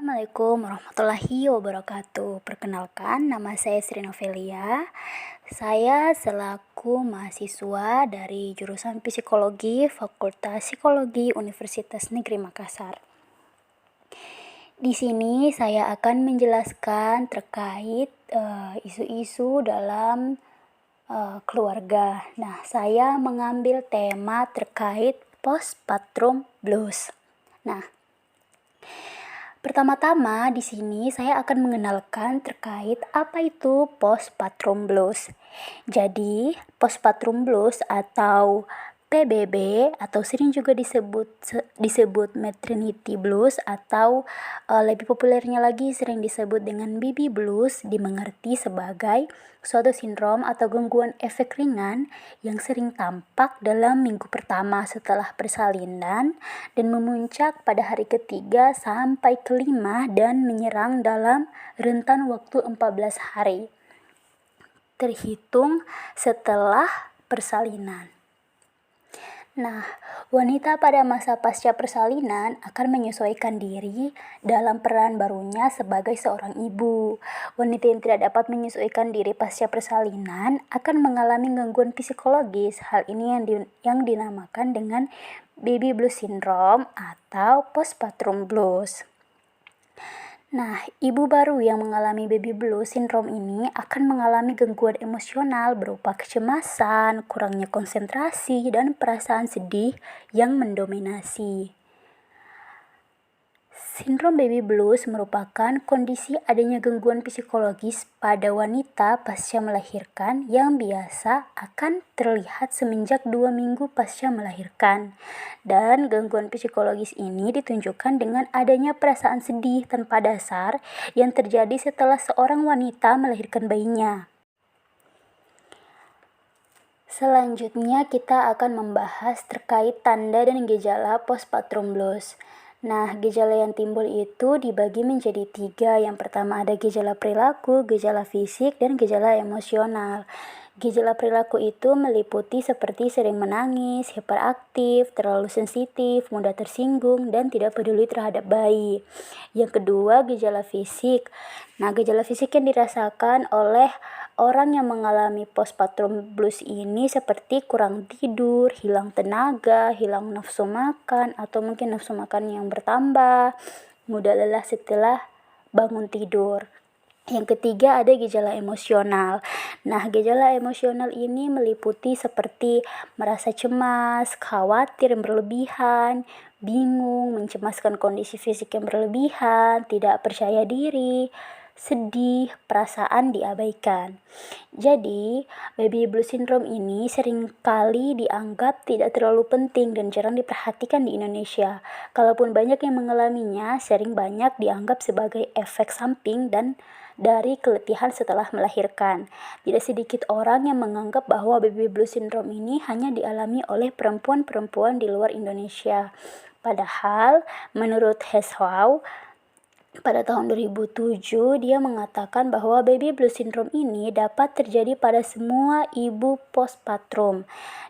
Assalamualaikum warahmatullahi wabarakatuh. Perkenalkan, nama saya Sri Novelia. Saya selaku mahasiswa dari jurusan Psikologi, Fakultas Psikologi Universitas Negeri Makassar. Di sini saya akan menjelaskan terkait isu-isu dalam keluarga. Nah, saya mengambil tema terkait postpartum blues. Nah, pertama-tama di sini saya akan mengenalkan terkait apa itu postpartum blues. Jadi, postpartum blues atau PBB atau sering juga disebut maternity blues atau lebih populernya lagi sering disebut dengan baby blues, dimengerti sebagai suatu sindrom atau gangguan efek ringan yang sering tampak dalam minggu pertama setelah persalinan dan memuncak pada hari ketiga sampai kelima dan menyerang dalam rentan waktu 14 hari terhitung setelah persalinan. Nah, wanita pada masa pasca persalinan akan menyesuaikan diri dalam peran barunya sebagai seorang ibu. Wanita yang tidak dapat menyesuaikan diri pasca persalinan akan mengalami gangguan psikologis. Hal ini yang dinamakan dengan baby blues syndrome atau postpartum blues. Nah, ibu baru yang mengalami baby blues syndrome ini akan mengalami gangguan emosional berupa kecemasan, kurangnya konsentrasi, dan perasaan sedih yang mendominasi. Sindrom baby blues merupakan kondisi adanya gangguan psikologis pada wanita pasca melahirkan yang biasa akan terlihat semenjak 2 minggu pasca melahirkan. Dan gangguan psikologis ini ditunjukkan dengan adanya perasaan sedih tanpa dasar yang terjadi setelah seorang wanita melahirkan bayinya. Selanjutnya kita akan membahas terkait tanda dan gejala postpartum blues. Nah, gejala yang timbul itu dibagi menjadi 3. Yang pertama ada gejala perilaku, gejala fisik, dan gejala emosional. Gejala perilaku itu meliputi seperti sering menangis, hiperaktif, terlalu sensitif, mudah tersinggung, dan tidak peduli terhadap bayi. Yang kedua, gejala fisik. Nah, gejala fisik yang dirasakan oleh orang yang mengalami postpartum blues ini seperti kurang tidur, hilang tenaga, hilang nafsu makan, atau mungkin nafsu makan yang bertambah, mudah lelah setelah bangun tidur. Yang ketiga ada gejala emosional. Nah, gejala emosional ini meliputi seperti merasa cemas, khawatir yang berlebihan, bingung, mencemaskan kondisi fisik yang berlebihan, tidak percaya diri, sedih, perasaan diabaikan. Jadi, baby blues syndrome ini seringkali dianggap tidak terlalu penting dan jarang diperhatikan di Indonesia. Kalaupun banyak yang mengalaminya, sering banyak dianggap sebagai efek samping dan dari keletihan setelah melahirkan. Tidak sedikit orang yang menganggap bahwa baby blues syndrome ini hanya dialami oleh perempuan-perempuan di luar Indonesia. Padahal, menurut Heshaw, pada tahun 2007, dia mengatakan bahwa baby blues syndrome ini dapat terjadi pada semua ibu postpartum,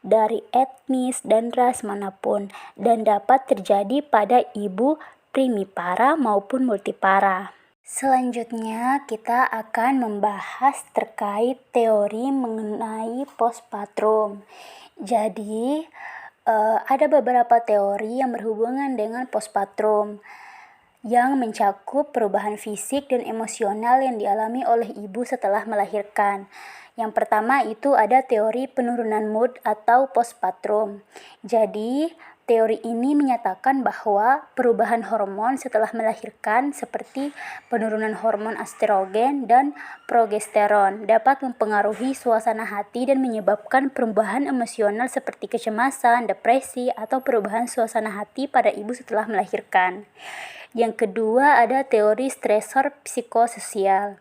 dari etnis dan ras manapun, dan dapat terjadi pada ibu primipara maupun multipara. Selanjutnya, kita akan membahas terkait teori mengenai postpartum. Jadi, ada beberapa teori yang berhubungan dengan postpartum yang mencakup perubahan fisik dan emosional yang dialami oleh ibu setelah melahirkan. Yang pertama itu ada teori penurunan mood atau postpartum. Jadi, teori ini menyatakan bahwa perubahan hormon setelah melahirkan seperti penurunan hormon estrogen dan progesteron dapat mempengaruhi suasana hati dan menyebabkan perubahan emosional seperti kecemasan, depresi, atau perubahan suasana hati pada ibu setelah melahirkan. Yang kedua ada teori stresor psikososial.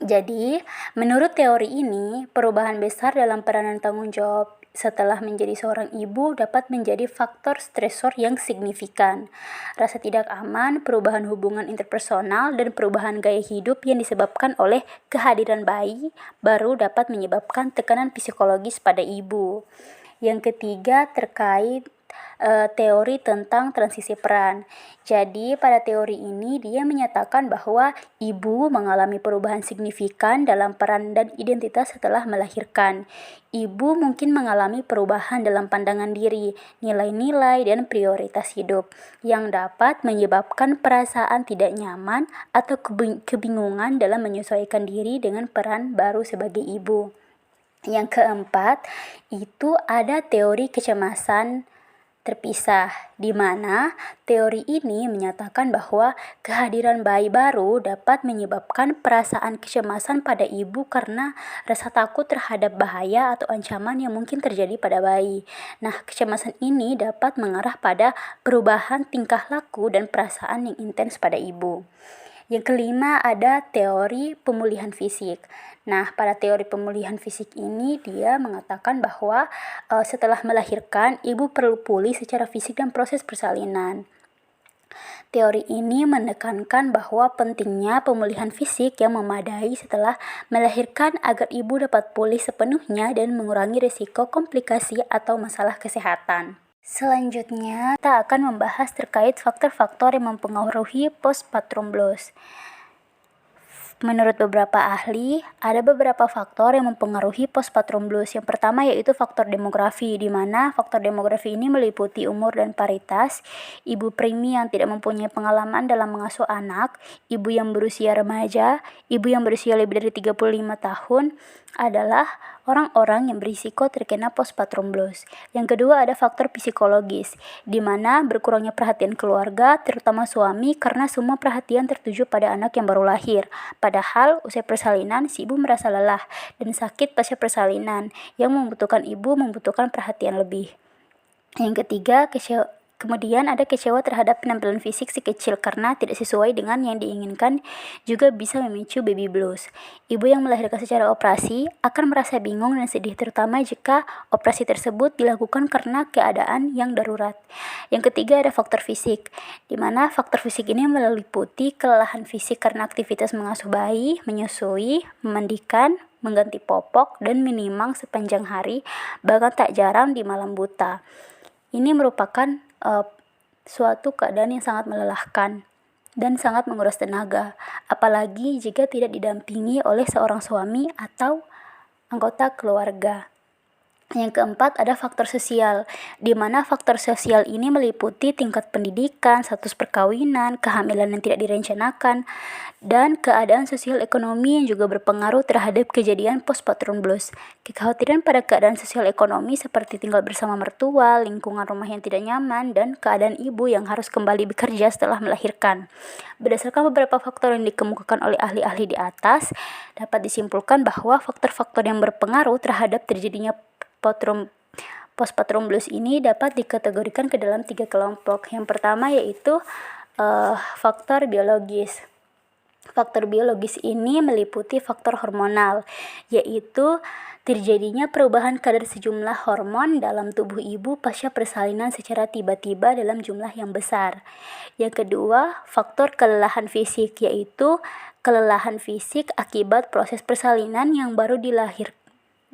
Jadi, menurut teori ini, perubahan besar dalam peranan tanggung jawab setelah menjadi seorang ibu dapat menjadi faktor stresor yang signifikan. Rasa tidak aman, perubahan hubungan interpersonal, dan perubahan gaya hidup yang disebabkan oleh kehadiran bayi baru dapat menyebabkan tekanan psikologis pada ibu. Yang ketiga terkait teori tentang transisi peran. Jadi pada teori ini dia menyatakan bahwa ibu mengalami perubahan signifikan dalam peran dan identitas setelah melahirkan. Ibu mungkin mengalami perubahan dalam pandangan diri, nilai-nilai, dan prioritas hidup yang dapat menyebabkan perasaan tidak nyaman atau kebingungan dalam menyesuaikan diri dengan peran baru sebagai ibu. Yang keempat, itu ada teori kecemasan terpisah, di mana teori ini menyatakan bahwa kehadiran bayi baru dapat menyebabkan perasaan kecemasan pada ibu karena rasa takut terhadap bahaya atau ancaman yang mungkin terjadi pada bayi. Nah, kecemasan ini dapat mengarah pada perubahan tingkah laku dan perasaan yang intens pada ibu. Yang kelima ada teori pemulihan fisik. Nah, pada teori pemulihan fisik ini dia mengatakan bahwa setelah melahirkan, ibu perlu pulih secara fisik dan proses persalinan. Teori ini menekankan bahwa pentingnya pemulihan fisik yang memadai setelah melahirkan agar ibu dapat pulih sepenuhnya dan mengurangi risiko komplikasi atau masalah kesehatan. Selanjutnya, kita akan membahas terkait faktor-faktor yang mempengaruhi postpartum blues. Menurut beberapa ahli, ada beberapa faktor yang mempengaruhi postpartum blues. Yang pertama yaitu faktor demografi, di mana faktor demografi ini meliputi umur dan paritas, ibu preemie yang tidak mempunyai pengalaman dalam mengasuh anak, ibu yang berusia remaja, ibu yang berusia lebih dari 35 tahun adalah orang-orang yang berisiko terkena postpartum blues. Yang kedua ada faktor psikologis, di mana berkurangnya perhatian keluarga, terutama suami, karena semua perhatian tertuju pada anak yang baru lahir. Padahal usai persalinan si ibu merasa lelah dan sakit pasca persalinan yang membutuhkan perhatian lebih. Yang ketiga, kemudian ada kecewa terhadap penampilan fisik si kecil karena tidak sesuai dengan yang diinginkan, juga bisa memicu baby blues. Ibu yang melahirkan secara operasi akan merasa bingung dan sedih, terutama jika operasi tersebut dilakukan karena keadaan yang darurat. Yang ketiga ada faktor fisik, di mana faktor fisik ini meliputi kelelahan fisik karena aktivitas mengasuh bayi, menyusui, memandikan, mengganti popok, dan minimang sepanjang hari, bahkan tak jarang di malam buta. Ini merupakan suatu keadaan yang sangat melelahkan dan sangat menguras tenaga, apalagi jika tidak didampingi oleh seorang suami atau anggota keluarga. Yang keempat ada faktor sosial, di mana faktor sosial ini meliputi tingkat pendidikan, status perkawinan, kehamilan yang tidak direncanakan, dan keadaan sosial ekonomi yang juga berpengaruh terhadap kejadian postpartum blues. Kekhawatiran pada keadaan sosial ekonomi seperti tinggal bersama mertua, lingkungan rumah yang tidak nyaman, dan keadaan ibu yang harus kembali bekerja setelah melahirkan. Berdasarkan beberapa faktor yang dikemukakan oleh ahli-ahli di atas, dapat disimpulkan bahwa faktor-faktor yang berpengaruh terhadap terjadinya postpartum blues ini dapat dikategorikan ke dalam 3 kelompok. Yang pertama yaitu faktor biologis. Faktor biologis ini meliputi faktor hormonal, yaitu terjadinya perubahan kadar sejumlah hormon dalam tubuh ibu pasca persalinan secara tiba-tiba dalam jumlah yang besar. Yang kedua, faktor kelelahan fisik, yaitu kelelahan fisik akibat proses persalinan yang baru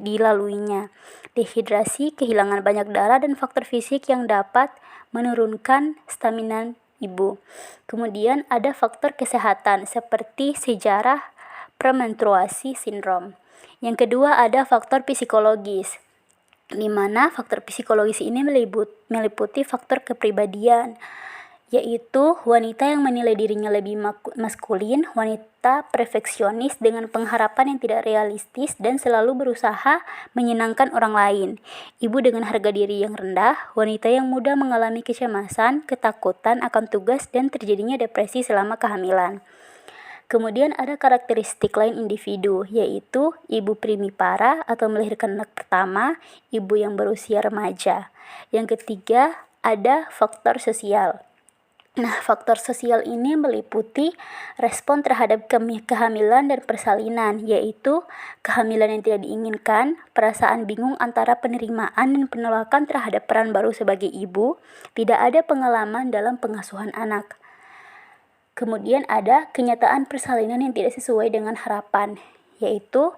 dilaluinya. Dehidrasi, kehilangan banyak darah, dan faktor fisik yang dapat menurunkan stamina ibu. Kemudian ada faktor kesehatan seperti sejarah premenstruasi sindrom. Yang kedua ada faktor psikologis, di mana faktor psikologis ini meliputi faktor kepribadian, yaitu wanita yang menilai dirinya lebih maskulin, wanita perfeksionis dengan pengharapan yang tidak realistis dan selalu berusaha menyenangkan orang lain, ibu dengan harga diri yang rendah, wanita yang mudah mengalami kecemasan, ketakutan akan tugas, dan terjadinya depresi selama kehamilan. Kemudian ada karakteristik lain individu, yaitu ibu primipara atau melahirkan anak pertama, ibu yang berusia remaja. Yang ketiga ada faktor sosial. Nah, faktor sosial ini meliputi respon terhadap kehamilan dan persalinan, yaitu kehamilan yang tidak diinginkan, perasaan bingung antara penerimaan dan penolakan terhadap peran baru sebagai ibu, tidak ada pengalaman dalam pengasuhan anak. Kemudian ada kenyataan persalinan yang tidak sesuai dengan harapan, yaitu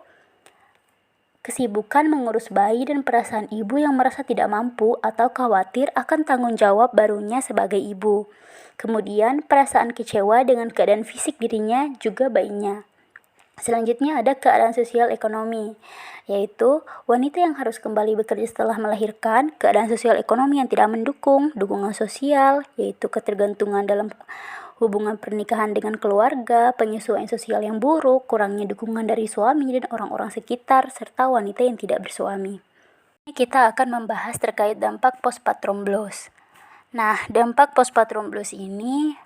kesibukan mengurus bayi dan perasaan ibu yang merasa tidak mampu atau khawatir akan tanggung jawab barunya sebagai ibu. Kemudian, perasaan kecewa dengan keadaan fisik dirinya juga bayinya. Selanjutnya ada keadaan sosial ekonomi, yaitu wanita yang harus kembali bekerja setelah melahirkan, keadaan sosial ekonomi yang tidak mendukung, dukungan sosial, yaitu ketergantungan dalam hubungan pernikahan dengan keluarga, penyesuaian sosial yang buruk, kurangnya dukungan dari suami dan orang-orang sekitar, serta wanita yang tidak bersuami. Kita akan membahas terkait dampak postpartum blues. Nah, dampak postpartum blues ini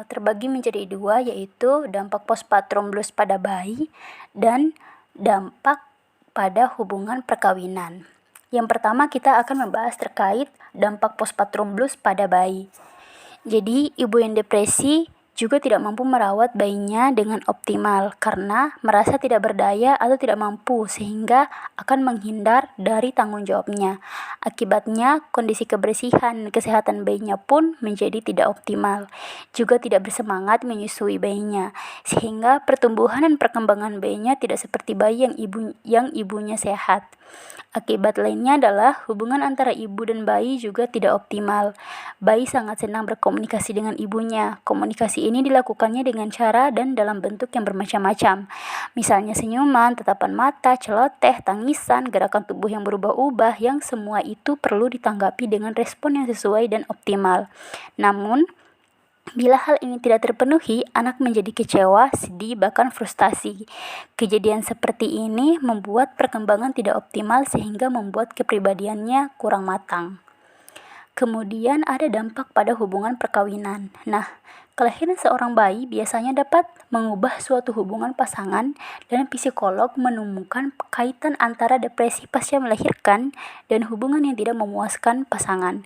terbagi menjadi dua, yaitu dampak postpartum blues pada bayi dan dampak pada hubungan perkawinan. Yang pertama kita akan membahas terkait dampak postpartum blues pada bayi. Jadi, ibu yang depresi juga tidak mampu merawat bayinya dengan optimal karena merasa tidak berdaya atau tidak mampu sehingga akan menghindar dari tanggung jawabnya. Akibatnya, kondisi kebersihan dan kesehatan bayinya pun menjadi tidak optimal. Juga tidak bersemangat menyusui bayinya sehingga pertumbuhan dan perkembangan bayinya tidak seperti bayi yang ibunya sehat. Akibat lainnya adalah hubungan antara ibu dan bayi juga tidak optimal. Bayi sangat senang berkomunikasi dengan ibunya. Komunikasi ini dilakukannya dengan cara dan dalam bentuk yang bermacam-macam. Misalnya senyuman, tatapan mata, celoteh, tangisan, gerakan tubuh yang berubah-ubah, yang semua itu perlu ditanggapi dengan respon yang sesuai dan optimal. Namun, bila hal ini tidak terpenuhi, anak menjadi kecewa, sedih, bahkan frustasi. Kejadian seperti ini membuat perkembangan tidak optimal sehingga membuat kepribadiannya kurang matang. Kemudian ada dampak pada hubungan perkawinan. Nah, kelahiran seorang bayi biasanya dapat mengubah suatu hubungan pasangan dan psikolog menemukan kaitan antara depresi pasca melahirkan dan hubungan yang tidak memuaskan pasangan.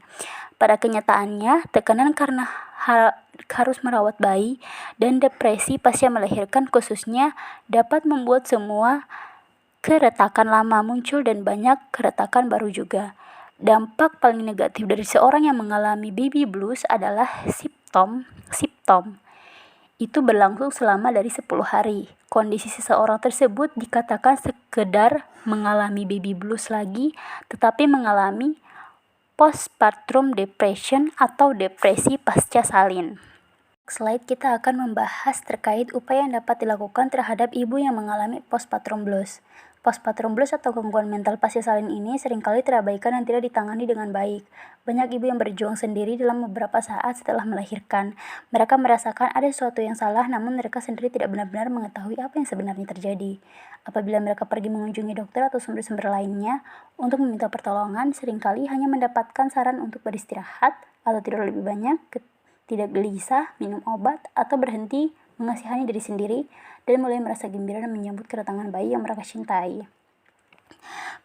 Pada kenyataannya, tekanan karena harus merawat bayi dan depresi pasca melahirkan khususnya dapat membuat semua keretakan lama muncul dan banyak keretakan baru juga. Dampak paling negatif dari seorang yang mengalami baby blues adalah simptom itu berlangsung selama dari 10 hari. Kondisi seseorang tersebut dikatakan sekedar mengalami baby blues lagi, tetapi mengalami postpartum depression atau depresi pasca salin. Slide kita akan membahas terkait upaya yang dapat dilakukan terhadap ibu yang mengalami postpartum blues. Postpartum blues atau gangguan mental pasca salin ini seringkali terabaikan dan tidak ditangani dengan baik. Banyak ibu yang berjuang sendiri dalam beberapa saat setelah melahirkan. Mereka merasakan ada sesuatu yang salah, namun mereka sendiri tidak benar-benar mengetahui apa yang sebenarnya terjadi. Apabila mereka pergi mengunjungi dokter atau sumber-sumber lainnya untuk meminta pertolongan, seringkali hanya mendapatkan saran untuk beristirahat atau tidur lebih banyak, tidak gelisah, minum obat, atau berhenti mengasihani diri sendiri dan mulai merasa gembira dan menyambut kedatangan bayi yang mereka cintai.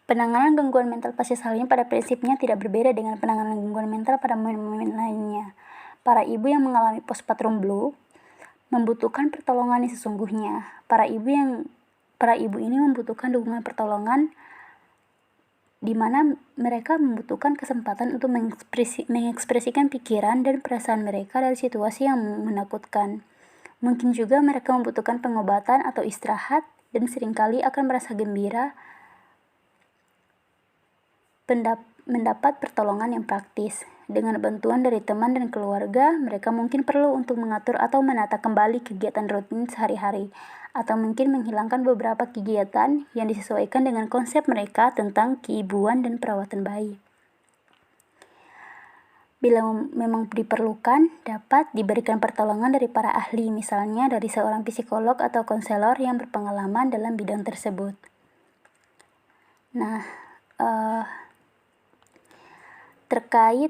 Penanganan gangguan mental pasca salin pada prinsipnya tidak berbeda dengan penanganan gangguan mental pada momen-momen lainnya. Para ibu yang mengalami postpartum blues membutuhkan pertolongan yang sesungguhnya. Para ibu ini membutuhkan dukungan pertolongan di mana mereka membutuhkan kesempatan untuk mengekspresikan pikiran dan perasaan mereka dari situasi yang menakutkan. Mungkin juga mereka membutuhkan pengobatan atau istirahat dan seringkali akan merasa gembira mendapat pertolongan yang praktis. Dengan bantuan dari teman dan keluarga, mereka mungkin perlu untuk mengatur atau menata kembali kegiatan rutin sehari-hari, atau mungkin menghilangkan beberapa kegiatan yang disesuaikan dengan konsep mereka tentang keibuan dan perawatan bayi. Bila memang diperlukan, dapat diberikan pertolongan dari para ahli, misalnya dari seorang psikolog atau konselor yang berpengalaman dalam bidang tersebut. Nah, terkait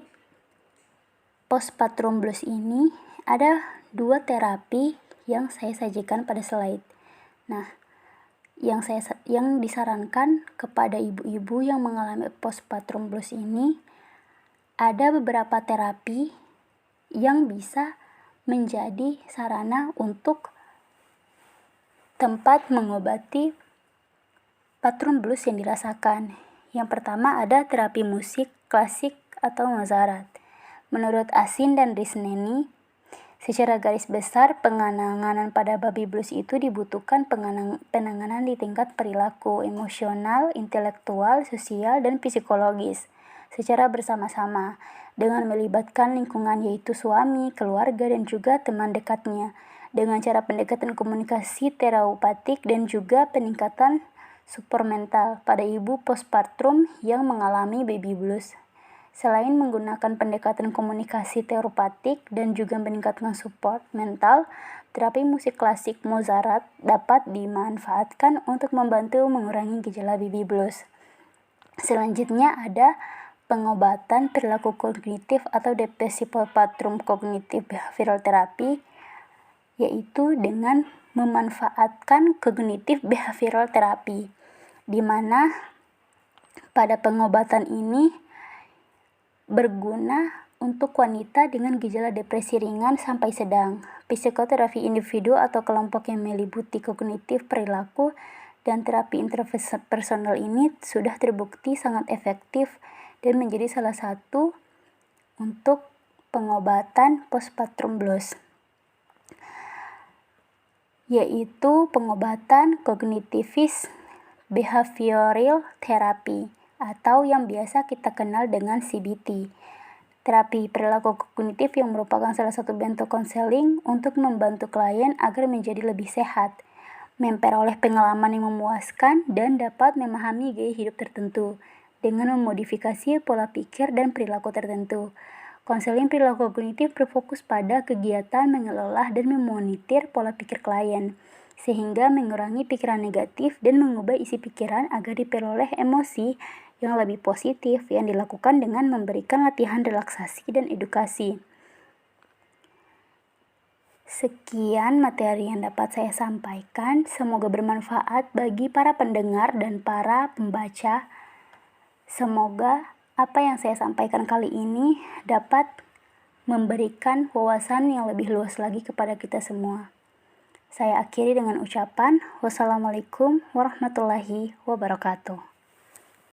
postpartum blues ini, ada 2 terapi yang saya sajikan pada slide. Nah, yang disarankan kepada ibu-ibu yang mengalami postpartum blues ini, ada beberapa terapi yang bisa menjadi sarana untuk tempat mengobati patrum blues yang dirasakan. Yang pertama ada terapi musik klasik atau Mozart. Menurut Asin dan Risneni, Secara garis besar, penanganan pada baby blues itu dibutuhkan penanganan di tingkat perilaku, emosional, intelektual, sosial, dan psikologis secara bersama-sama dengan melibatkan lingkungan yaitu suami, keluarga, dan juga teman dekatnya dengan cara pendekatan komunikasi terapeutik dan juga peningkatan support mental pada ibu postpartum yang mengalami baby blues. Selain menggunakan pendekatan komunikasi terapeutik dan juga meningkatkan support mental, terapi musik klasik Mozart dapat dimanfaatkan untuk membantu mengurangi gejala baby blues. Selanjutnya ada pengobatan perilaku kognitif atau depresi postpartum kognitif behavioral therapy, yaitu dengan memanfaatkan kognitif behavioral therapy, di mana pada pengobatan ini berguna untuk wanita dengan gejala depresi ringan sampai sedang. Psikoterapi individu atau kelompok yang meliputi kognitif perilaku dan terapi interpersonal ini sudah terbukti sangat efektif dan menjadi salah satu untuk pengobatan postpartum blues, yaitu pengobatan kognitifis behavioral therapy atau yang biasa kita kenal dengan CBT. Terapi perilaku kognitif yang merupakan salah satu bentuk konseling untuk membantu klien agar menjadi lebih sehat, memperoleh pengalaman yang memuaskan, dan dapat memahami gaya hidup tertentu dengan memodifikasi pola pikir dan perilaku tertentu. Konseling perilaku kognitif berfokus pada kegiatan mengelola dan memonitor pola pikir klien, sehingga mengurangi pikiran negatif dan mengubah isi pikiran agar diperoleh emosi yang lebih positif yang dilakukan dengan memberikan latihan relaksasi dan edukasi. Sekian materi yang dapat saya sampaikan, semoga bermanfaat bagi para pendengar dan para pembaca. Semoga apa yang saya sampaikan kali ini dapat memberikan wawasan yang lebih luas lagi kepada kita semua. Saya akhiri dengan ucapan wassalamualaikum warahmatullahi wabarakatuh.